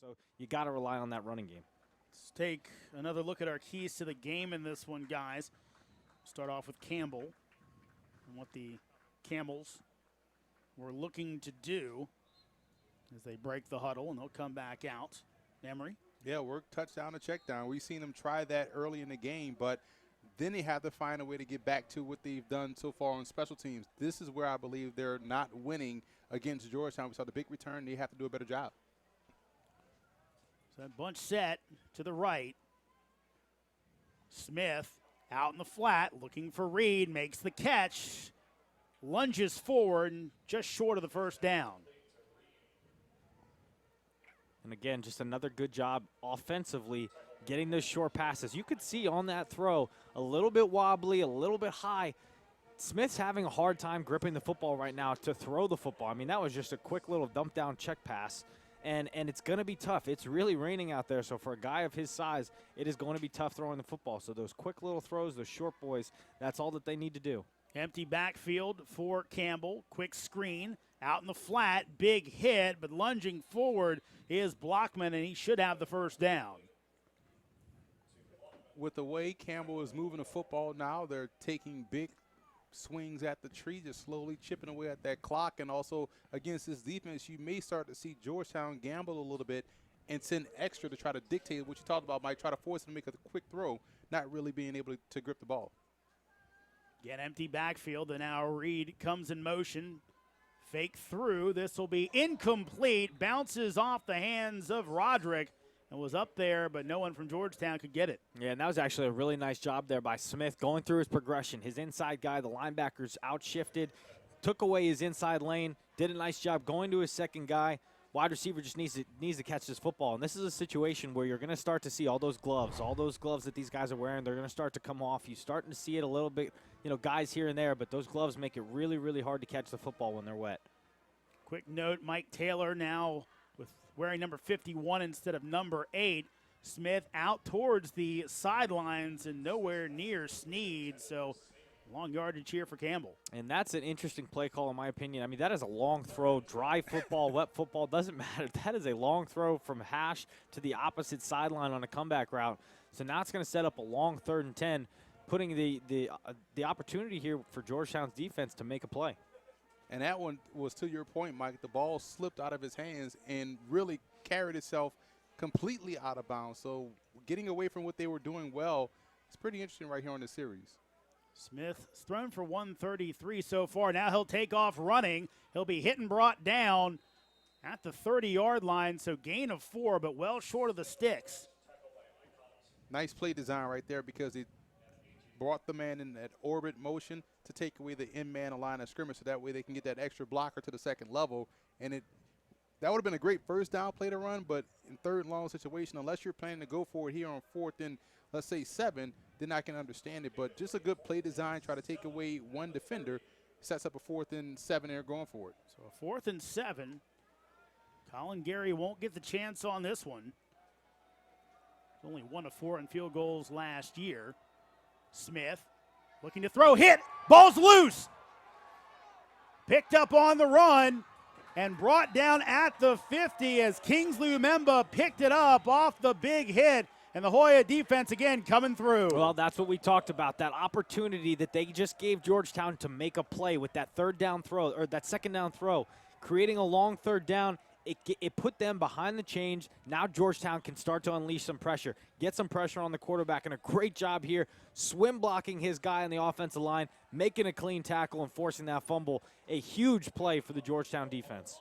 So you got to rely on that running game. Let's take another look at our keys to the game in this one, guys. Start off with Campbell and what the Camels were looking to do as they break the huddle, and they'll come back out. Emory. Yeah, work touchdown to check down. We've seen them try that early in the game, but then they have to find a way to get back to what they've done so far on special teams. This is where I believe they're not winning against Georgetown. We saw the big return. They have to do a better job. So that bunch set to the right. Smith out in the flat, looking for Reed, makes the catch, lunges forward, and just short of the first down. And again, just another good job offensively getting those short passes. You could see on that throw a little bit wobbly, a little bit high. Smith's having a hard time gripping the football right now to throw the football. I mean, that was just a quick little dump down check pass. And it's going to be tough. It's really raining out there, so for a guy of his size, it is going to be tough throwing the football. So those quick little throws, those short boys, that's all that they need to do. Empty backfield for Campbell. Quick screen out in the flat. Big hit, but lunging forward is Blockman, and he should have the first down. With the way Campbell is moving the football now, they're taking big swings at the tree, just slowly chipping away at that clock. And also against this defense, you may start to see Georgetown gamble a little bit and send extra to try to dictate what you talked about, Mike, try to force him to make a quick throw, not really being able to grip the ball. Get empty backfield, and now Reed comes in motion. Fake through. This will be incomplete. Bounces off the hands of Roderick and was up there, but no one from Georgetown could get it. Yeah, and that was actually a really nice job there by Smith going through his progression. His inside guy, the linebackers outshifted, took away his inside lane, did a nice job going to his second guy. Wide receiver just needs to catch this football. And this is a situation where you're going to start to see all those gloves that these guys are wearing, they're going to start to come off. You're starting to see it a little bit, guys here and there, but those gloves make it really, really hard to catch the football when they're wet. Quick note, Mike Taylor now with wearing number 51 instead of number 8. Smith out towards the sidelines and nowhere near Sneed, so long yardage here for Campbell. And that's an interesting play call in my opinion. I mean, that is a long throw, dry football, wet football, doesn't matter. That is a long throw from hash to the opposite sideline on a comeback route. So now it's going to set up a long 3rd and 10, putting the opportunity here for Georgetown's defense to make a play. And that one was, to your point, Mike, the ball slipped out of his hands and really carried itself completely out of bounds. So getting away from what they were doing well, it's pretty interesting right here on this series. Smith's thrown for 133 so far. Now he'll take off running. He'll be hit and brought down at the 30-yard line, so gain of 4, but well short of the sticks. Nice play design right there because it brought the man in that orbit motion to take away the in-man line of scrimmage, so that way they can get that extra blocker to the second level. And that would have been a great first down play to run, but in 3rd and long situation, unless you're planning to go for it here on 4th and, let's say, 7, then I can understand it. But just a good play design, try to take away one defender, sets up a 4th and 7 there going for it. So a 4th and 7. Colin Gary won't get the chance on this one. Only 1 of 4 in field goals last year. Smith looking to throw, hit, ball's loose. Picked up on the run and brought down at the 50 as Kingsley Umemba picked it up off the big hit. And the Hoya defense again coming through. Well, that's what we talked about, that opportunity that they just gave Georgetown to make a play with that 3rd down throw, or that 2nd down throw, creating a long 3rd down. It put them behind the chains. Now Georgetown can start to unleash some pressure, get some pressure on the quarterback, and a great job here swim blocking his guy on the offensive line, making a clean tackle and forcing that fumble. A huge play for the Georgetown defense.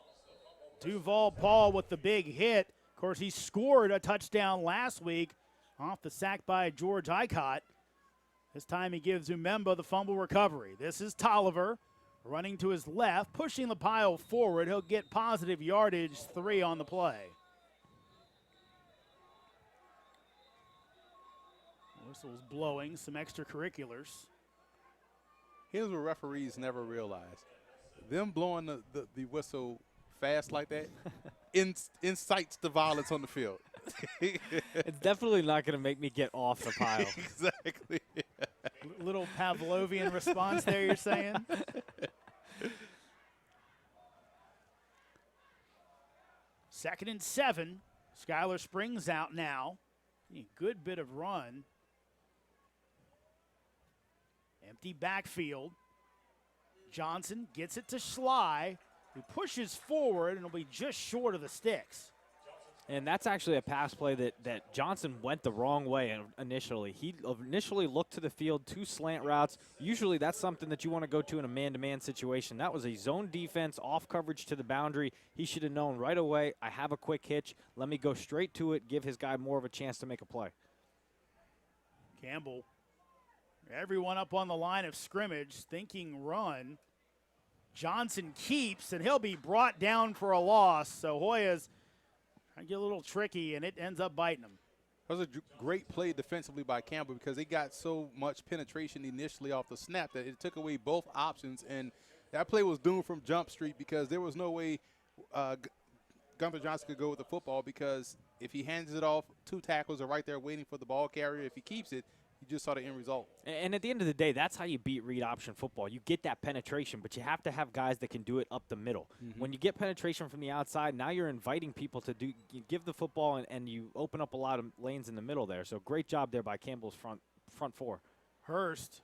Duval Paul with the big hit. Of course, he scored a touchdown last week off the sack by George Icott. This time he gives Umemba the fumble recovery. This is Tolliver running to his left, pushing the pile forward. He'll get positive yardage, 3 on the play. Whistle's blowing, some extracurriculars. Here's what referees never realize. Them blowing the whistle fast like that incites the violence on the field. It's definitely not going to make me get off the pile. Exactly. Little Pavlovian response there, you're saying? Second and 7. Skylar Springs out now. A good bit of run. Empty backfield. Johnson gets it to Schley, who pushes forward and will be just short of the sticks. And that's actually a pass play that Johnson went the wrong way initially. He initially looked to the field, 2 slant routes. Usually that's something that you want to go to in a man-to-man situation. That was a zone defense, off coverage to the boundary. He should have known right away, I have a quick hitch. Let me go straight to it, give his guy more of a chance to make a play. Campbell, everyone up on the line of scrimmage thinking run. Johnson keeps, and he'll be brought down for a loss. So Hoyas trying to get a little tricky, and it ends up biting them. That was a great play defensively by Campbell because they got so much penetration initially off the snap that it took away both options. And that play was doomed from Jump Street because there was no way Gunther Johnson could go with the football, because if he hands it off, 2 tackles are right there waiting for the ball carrier. If he keeps it, you just saw the end result. And at the end of the day, that's how you beat read option football. You get that penetration, but you have to have guys that can do it up the middle. When you get penetration from the outside, now you're inviting people to you give the football, and you open up a lot of lanes in the middle there. So great job there by Campbell's front 4. Hurst,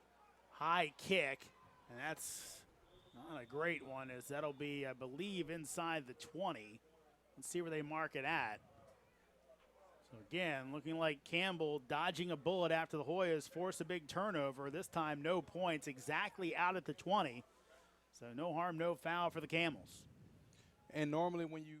high kick, and that's not a great one, as that'll be, I believe, inside the 20. Let's see where they mark it at. So again, looking like Campbell dodging a bullet after the Hoyas force a big turnover. This time no points, exactly out at the 20. So no harm, no foul for the Camels. And normally when you